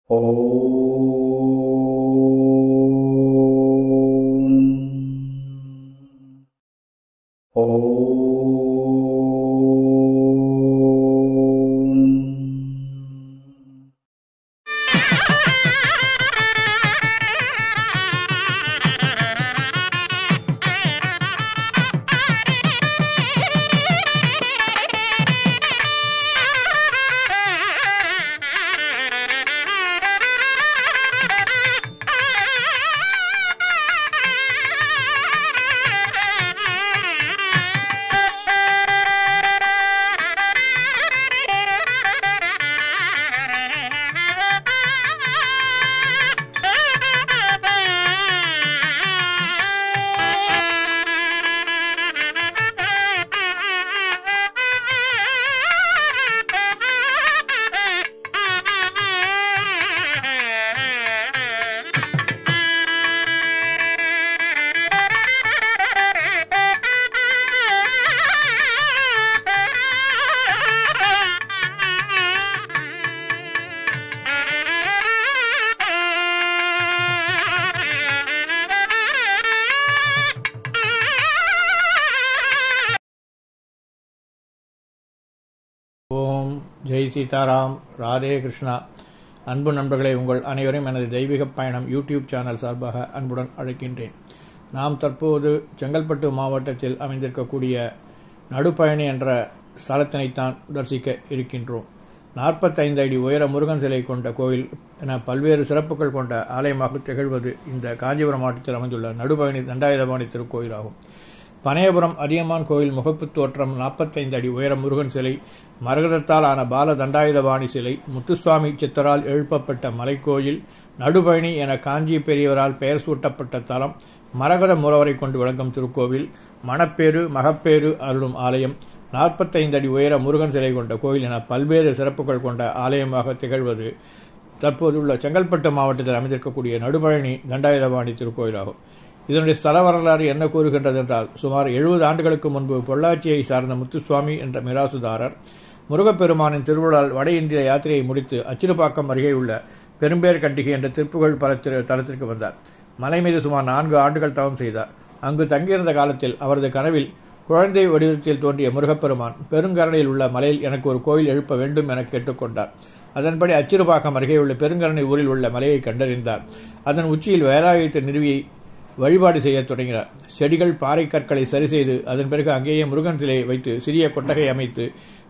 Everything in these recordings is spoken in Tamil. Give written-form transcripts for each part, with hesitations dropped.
ஓம் ஜெய் சீதாராம், ராதே கிருஷ்ணா. அன்பு நண்பர்களே, உங்கள் அனைவரையும் எனது தெய்வீக பயணம் யூடியூப் சேனல் சார்பாக அன்புடன் அழைக்கின்றேன். நாம் தற்போது செங்கல்பட்டு மாவட்டத்தில் அமைந்திருக்கக்கூடிய நடுப்பயணி என்ற ஸ்தலத்தினைத்தான் தரிசிக்க இருக்கின்றோம். 45 அடி உயர முருகன் சிலை கொண்ட கோயில் என பல்வேறு சிறப்புகள் கொண்ட ஆலயமாக திகழ்வது இந்த காஞ்சிபுரம் மாவட்டத்தில் அமைந்துள்ள நடுப்பயணி தண்டாயுதபாணி திருக்கோயிலாகும். பனையபுரம் அதியமான் கோயில் முகப்பு தோற்றம் 45 அடி உயர முருகன் சிலை, மரகதத்தால் ஆன பால தண்டாயுதபாணி சிலை, முத்துசுவாமி சித்தரால் எழுப்பப்பட்ட மலைக்கோயில், நடுபயணி என காஞ்சி பெரியவரால் பெயர் சூட்டப்பட்ட தலம், மரகத மூலவரை கொண்டு விளங்கும் திருக்கோவில், மணப்பேறு மகப்பேறு அருளும் ஆலயம், 45 அடி உயர முருகன் சிலை கொண்ட கோயில் என பல்வேறு சிறப்புகள் கொண்ட ஆலயமாக திகழ்வது தற்போதுள்ள செங்கல்பட்டு மாவட்டத்தில் அமைந்திருக்கக்கூடிய நடுபயணி தண்டாயுதபாணி திருக்கோயிலாகும். இதனுடைய ஸ்தல வரலாறு என்ன கூறுகின்றது என்றால், சுமார் 70 ஆண்டுகளுக்கு முன்பு பொள்ளாச்சியை சார்ந்த முத்துசுவாமி என்ற மிராசுதாரர் முருகப்பெருமானின் திருவிழால் வட இந்திய யாத்திரையை முடித்து அச்சிறுபாக்கம் அருகே உள்ள பெரும்பேர்கண்டிகை என்ற திருப்புகழ் தலத்திற்கு வந்தார். மலை மீது சுமார் 4 ஆண்டுகள் தவம் செய்தார். அங்கு தங்கியிருந்த காலத்தில் அவரது கனவில் குழந்தை வடிவத்தில் தோன்றிய முருகப்பெருமான் பெருங்கரணையில் உள்ள மலையில் எனக்கு ஒரு கோயில் எழுப்ப வேண்டும் என கேட்டுக்கொண்டார். அதன்படி அச்சிறுபாக்கம் அருகே உள்ள பெருங்கரணை ஊரில் உள்ள மலையை கண்டறிந்தார். அதன் உச்சியில் வேலாயுதத்தை நிறுவி வழிபாடு செய்ய தொடங்கினார். செடிகள் பாறை கற்களை சரி செய்து அதன் பிறகு அங்கேயே முருகன் சிலையை வைத்து சிறிய கொட்டகை அமைத்து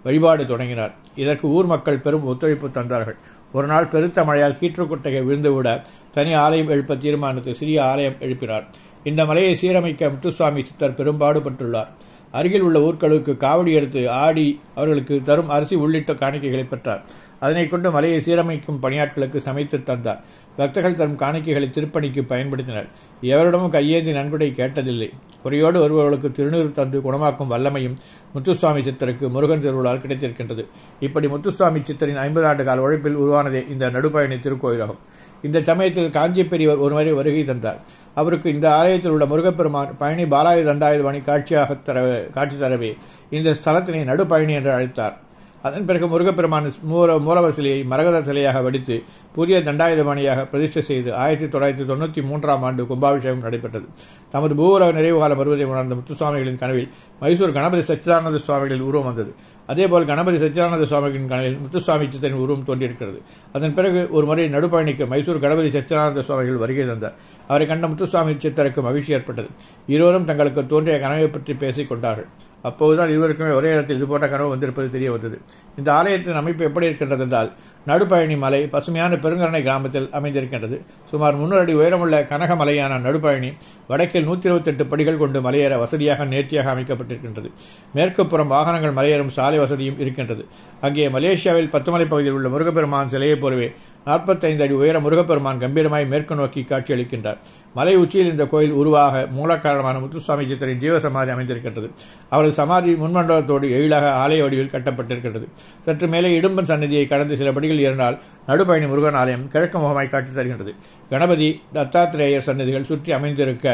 வழிபாடு தொடங்கினார். இதற்கு ஊர் மக்கள் பெரும் ஒத்துழைப்பு தந்தார்கள். ஒரு நாள் பெருத்த மழையால் கீற்று கொட்டகை விழுந்துவிட தனி ஆலயம் எழுப்ப தீர்மானித்து சிறிய ஆலயம் எழுப்பினார். இந்த மலையை சீரமைக்க முத்துசுவாமி சித்தர் பெரும்பாடுபட்டுள்ளார். அருகில் உள்ள ஊர்களுக்கு காவடி எடுத்து ஆடி அவர்களுக்கு தரும் அரிசி உள்ளிட்ட காணிக்கைகளை பெற்றார். அதனை கொண்டு மலையை சீரமைக்கும் பணியாட்களுக்கு சமைத்து தந்தார். பக்தர்கள் தரும் காணிக்கைகளை திருப்பணிக்கு பயன்படுத்தினர். எவரிடமும் கையேந்தி நன்கொடை கேட்டதில்லை. குறையோடு வருபவர்களுக்கு திருநீர் தந்து குணமாக்கும் வல்லமையும் முத்துசுவாமி சித்தருக்கு முருகன் திருவிழால் கிடைத்திருக்கின்றது. இப்படி முத்துசுவாமி சித்தரின் 50 ஆண்டு கால உழைப்பில் உருவானதே இந்த நடுப்பயணி திருக்கோயிலாகும். இந்த சமயத்தில் காஞ்சி பெரியவர் ஒருமுறை வருகை தந்தார். அவருக்கு இந்த ஆலயத்தில் உள்ள முருகப்பெருமான் பழனி பாலாயுத தண்டாயுதபாணி காட்சி தரவே இந்த ஸ்தலத்தினை நடுப்பயணி என்று அழைத்தார். அதன் பிறகு முருகப்பெருமான் மூலவர் சிலையை மரகத சிலையாக வடித்து புதிய தண்டாயுதபாணியாக பிரதிஷ்டை செய்து 1993 ஆண்டு கும்பாபிஷேகம் நடைபெற்றது. தமது பூவுலக நிறைவு காலம் வருவதை உணர்ந்த முத்துசுவாமிகளின் கனவில் மைசூர் கணபதி சச்சிதானந்த சுவாமிகளின் உருவம் வந்தது. அதேபோல் கணபதி சச்சிதானந்த சுவாமிகளின் கனவில் முத்துசுவாமி சித்தரின் உருவம் தோன்றியிருக்கிறது. அதன் பிறகு ஒரு முறை நடுப்பயணிக்கு மைசூர் கணபதி சச்சிதானந்த சுவாமிகள் வருகை தந்தார். அவரை கண்ட முத்துசுவாமி சித்தருக்கு மகிழ்ச்சி ஏற்பட்டது. இருவரும் தங்களுக்கு தோன்றிய கனவை பற்றி பேசிக் கொண்டார்கள். அப்போதுதான் இருவருக்குமே ஒரே இடத்தில் இதுபோன்ற கனவு வந்திருப்பது தெரிய வந்தது. இந்த ஆலயத்தின் அமைப்பு எப்படி இருக்கின்றது என்றால், நடுப்பயணி மலை பசுமையான பெருங்கரணை கிராமத்தில் அமைந்திருக்கின்றது. சுமார் 300 அடி உயரமுள்ள கனகமலையான நடுப்பயணி வடக்கில் 128 படிகள் கொண்டு மலையேற வசதியாக நேர்த்தியாக அமைக்கப்பட்டிருக்கின்றது. மேற்கு புறம் வாகனங்கள் மலையேறும் சாலை வசதியும் இருக்கின்றது. அங்கே மலேசியாவில் 10 மலை பகுதியில் உள்ள முருகப்பெருமான் சிலையை போலவே 45 அடி உயர முருகப்பெருமான் கம்பீரமாய் மேற்கு நோக்கி காட்சியளிக்கின்றார். மலை உச்சியில் இந்த கோயில் உருவாக மூலக்காரணமான முத்துசுவாமி சித்தரின் ஜீவசமாதி அமைந்திருக்கின்றது. அவரது சமாதி முன்மண்டலத்தோடு எழிலாக ஆலய வடிவில் கட்டப்பட்டிருக்கின்றது. சற்று மேலே இடும்பன் சன்னதியை கடந்து சில படிகள் ஏறினால் நடுபழனி முருகன் ஆலயம் கிழக்கு முகமாய் காட்சி தருகின்றது. கணபதி தத்தாத்திரேயர் சன்னதிகள் சுற்றி அமைந்திருக்க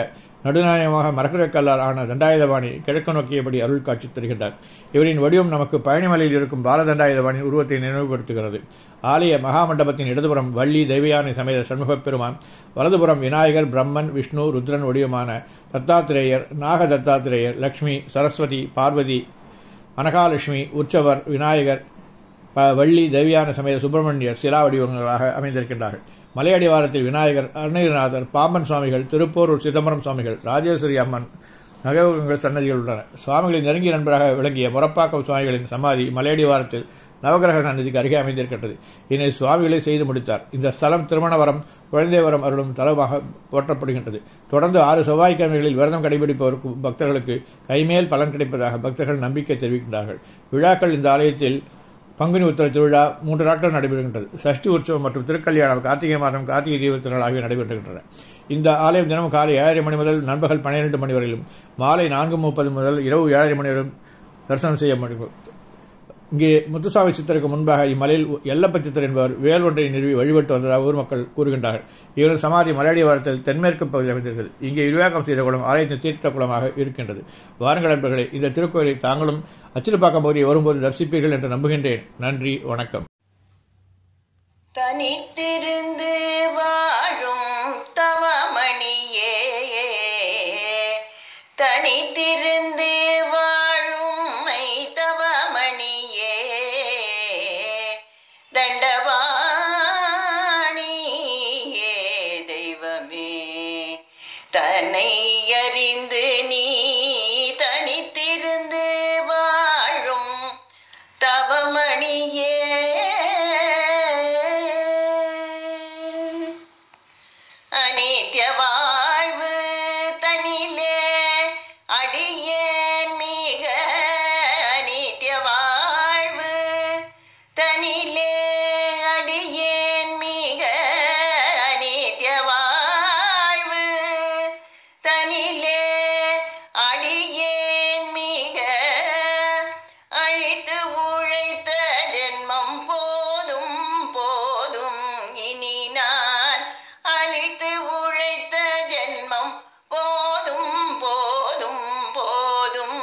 நடுநாயகமாக மரகதக்கல்லால் ஆன தண்டாயுதபாணி கிழக்கு நோக்கியபடி அருள் காட்சி தருகின்றார். இவரின் வடிவம் நமக்கு பழனிமலையில் இருக்கும் பாலதண்டாயுதபாணியின் உருவத்தை நினைவுபடுத்துகிறது. ஆலய மகாமண்டபத்தின் இடதுபுறம் வள்ளி தெய்வயானை சமேத சண்முகப் பெருமான், வலதுபுறம் விநாயகர், பிரம்மன், விஷ்ணு, ருத்ரன் வடிவமான தத்தாத்திரேயர், நாக தத்தாத்திரேயர், லட்சுமி, சரஸ்வதி, பார்வதி, அனகாலட்சுமி, உற்சவர், விநாயகர், வள்ளி தெய்வயான சமேத சுப்பிரமணியர் சிலா வடிவங்களாக அமைந்திருக்கின்றார்கள். மலையடிவாரத்தில் விநாயகர், அருணகிரிநாதர், பாம்பன் சுவாமிகள், திருப்போரூர் சிதம்பரம் சுவாமிகள், ராஜேஸ்வரி அம்மன் நகரங்கள் சன்னதிகள் உள்ளன. சுவாமிகளின் நெருங்கிய நண்பராக விளங்கிய முரப்பாக்கம் சுவாமிகளின் சமாதி மலையடிவாரத்தில் நவகிரக சன்னதிக்கு அருகே அமைந்திருக்கின்றது. இதனை சுவாமிகளை செய்து முடித்தார். இந்த ஸ்தலம் திருமணவரம், குழந்தை வரம் அருளும் தலமாக போற்றப்படுகின்றது. தொடர்ந்து 6 செவ்வாய்க்கிழமைகளில் விரதம் கடைபிடிப்பவருக்கு பக்தர்களுக்கு கைமேல் பலன் கிடைப்பதாக பக்தர்கள் நம்பிக்கை தெரிவிக்கின்றார்கள். விழாக்கள் இந்த ஆலயத்தில் பங்குனி உத்தர திருவிழா 3 நாட்கள் நடைபெறுகின்றது. சஷ்டி உற்சவம் மற்றும் திருக்கல்யாணம் கார்த்திகை மாதம் கார்த்திகை தீபத்தினால் ஆகிய நடைபெறுகின்றன. இந்த ஆலயம் தினமும் காலை 7:30 மணி முதல் நண்பகல் 12 மணி வரையிலும், மாலை 4:30 முதல் இரவு 7:30 மணி வரையும் தரிசனம் செய்ய முடியும். இங்கே முத்துசாமி சித்தருக்கு முன்பாக இம்மலையில் எல்லப்ப சித்தர் என்பவர் வேல் ஒன்றை நிறுவி வழிபட்டு வந்ததாக ஊர் மக்கள் கூறுகின்றார்கள். இவரது சமாதி மலையடிவாரத்தில் தென்மேற்கு பகுதியில் அமைந்திருக்கிறது. இங்கே விரிவாக்கம் செய்த குளம் ஆலயத்தின் தீர்த்த குளமாக இருக்கின்றது. வாருங்கள் நண்பர்களே, இந்த திருக்கோயிலை தாங்களும் அச்சிறுபாக்கம் பகுதியை வரும்போது தரிசிப்பீர்கள் என்று நம்புகின்றேன். நன்றி, வணக்கம். தனித்திருந்து வாழும் தவமணியே, தனித்திருந்து வாழும் தவமணியே, தண்டபாணியே தெய்வமே, தன்னை அறிந்து நீ தனித்திருந்து வாழும் தவமணியே, அனித்ய வாழ்வு தனிலே அடியேன் மிக, அனித்ய வாழ்வு தனிலே அடியேன் மிக, அனித்ய வாழ்வு தனிலே அடியேன் மிக, அழித்து உழைத்த ஜென்மம் போதும் போதும், இனி நான் அழித்து உழைத்த ஜென்மம் போதும் போதும் போதும்,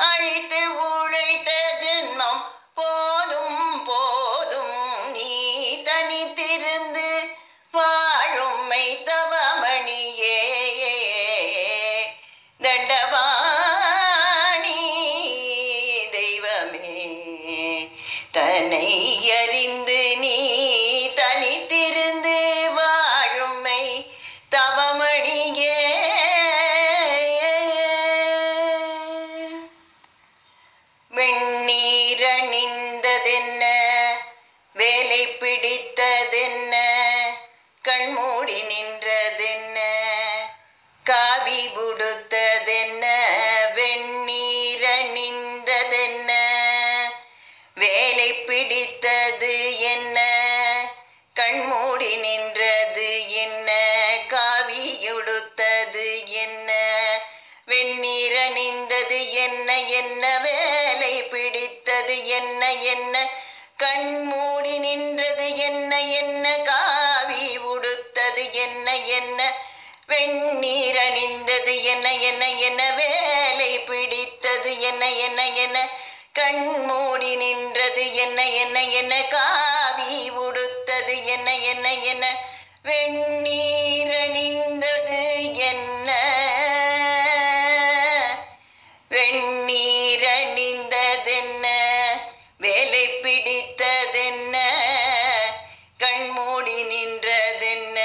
அழித்து உழைத்த ஜென்மம் போதும் போதும், நீ தனித்திருந்து வாழும் தவமணியே, தண்டபாணி தெய்வமே, தன்னை அறிந்து நீ தனித்திருந்து வாழும் தவமணியே, வெண்ணீரணிந்ததென்ன வேலை பிடித்ததென்ன, கண்மூடி நின்றதென்ன காவி உடுத்ததென்ன, வெண்ணீரணிந்ததென்ன வேலை பிடித்தது என்ன, கண்மூடி நின்றது என்ன, காவியுடுத்தது என்ன, வெண்ணீரணிந்தது என்ன என்ன, வேலை பிடித்தது என்ன என்ன, கண்மூடி நின்றது என்ன என்ன, காவி உடுத்தது என்ன என்ன, வெண்ணீரணிந்தது என்ன என்ன என்ன, வேலை பிடித்தது என்ன என்ன என்ன, கண்மூடி நின்றது என்ன என்ன என்ன, காவி உடுத்தது என்ன என்ன என்ன, வெண்ணீரணிந்தது என்ன, வெண்ணீரணிந்ததென்ன வேலை பிடித்ததென்ன, கண்மூடி நின்றதென்ன,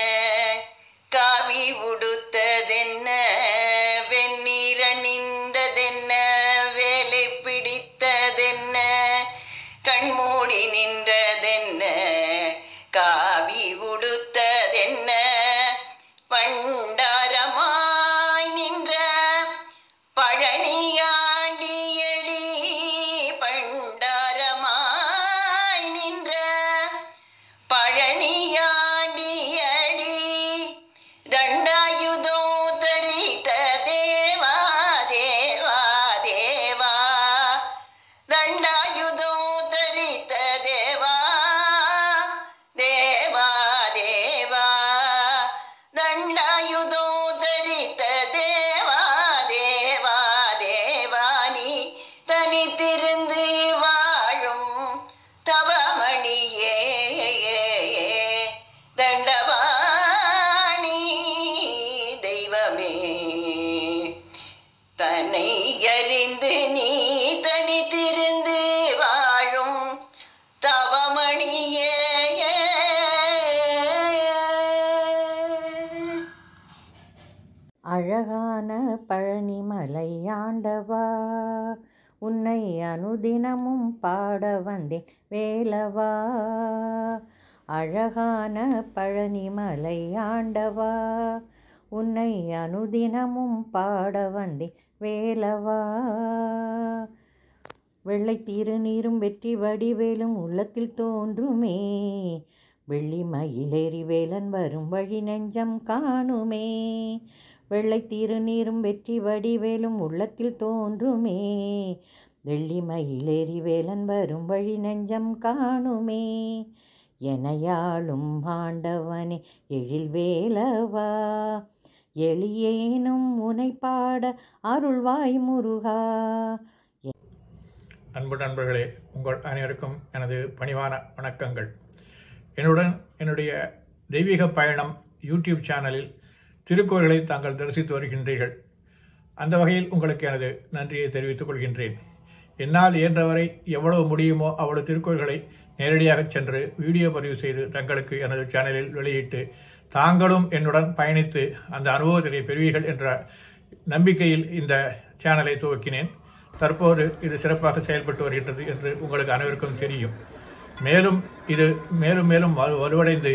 காவி உடுத்ததென்ன, வெண்ணீரணிந்ததென்ன வேலை பிடித்ததென்ன, கண்மூடி நின்றதென்ன, மலை ஆண்டவா, உன்னை அனுதினமும் பாட வந்தேன் வேலவா. அழகான பழனி மலை ஆண்டவா, உன்னை அனுதினமும் பாட வந்தேன் வேலவா. வெள்ளை திருநீரும் வெற்றி வடிவேலும் உள்ளத்தில் தோன்றுமே, வெள்ளி மயிலேறி வேலன் வரும் வழி நெஞ்சம் காணுமே. வெள்ளை திருநீரும் வெற்றி வடிவேலும் உள்ளத்தில் தோன்றுமே, வெள்ளி மயிலேறி வேலன் வரும் வழி நெஞ்சம் காணுமே. எனையாளும் ஆண்டவனே எழில் வேலவா, எளியேனும் உனை பாட அருள்வாய் முருகா. அன்பு நண்பர்களே, உங்கள் அனைவருக்கும் எனது பணிவான வணக்கங்கள். என்னுடைய தெய்வீக பயணம் யூடியூப் சேனலில் திருக்கோயில்களை தாங்கள் தரிசித்து வருகின்றீர்கள். அந்த வகையில் உங்களுக்கு எனது நன்றியை தெரிவித்துக் கொள்கின்றேன். என்னால் இயன்றவரை எவ்வளவு முடியுமோ அவ்வளவு திருக்கோயில்களை நேரடியாக சென்று வீடியோ பதிவு செய்து தங்களுக்கு எனது சேனலில் வெளியிட்டு தாங்களும் என்னுடன் பயணித்து அந்த அனுபவத்தினை பெறுவீர்கள் என்ற நம்பிக்கையில் இந்த சேனலை துவக்கினேன். தற்போது இது சிறப்பாக செயல்பட்டு வருகின்றது என்று உங்களுக்கு அனைவருக்கும் தெரியும். மேலும் இது மேலும் வலுவடைந்து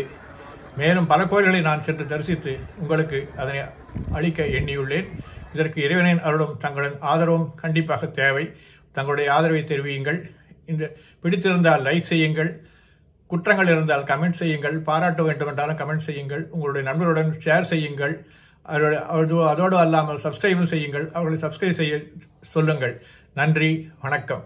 மேலும் பல கோயில்களை நான் சென்று தரிசித்து உங்களுக்கு அதனை அளிக்க எண்ணியுள்ளேன். இதற்கு இறைவனின் அருளும் தங்களின் ஆதரவும் கண்டிப்பாக தேவை. தங்களுடைய ஆதரவை தெரிவியுங்கள். இந்த பிடித்திருந்தால் லைக் செய்யுங்கள், குற்றங்கள் இருந்தால் கமெண்ட் செய்யுங்கள், பாராட்ட வேண்டும் என்றாலும் கமெண்ட் செய்யுங்கள், உங்களுடைய நண்பர்களுடன் ஷேர் செய்யுங்கள். அதோடு அல்லாமல் சப்ஸ்கிரைபும் செய்யுங்கள். அவர்களை சப்ஸ்கிரைப் செய்ய சொல்லுங்கள். நன்றி, வணக்கம்.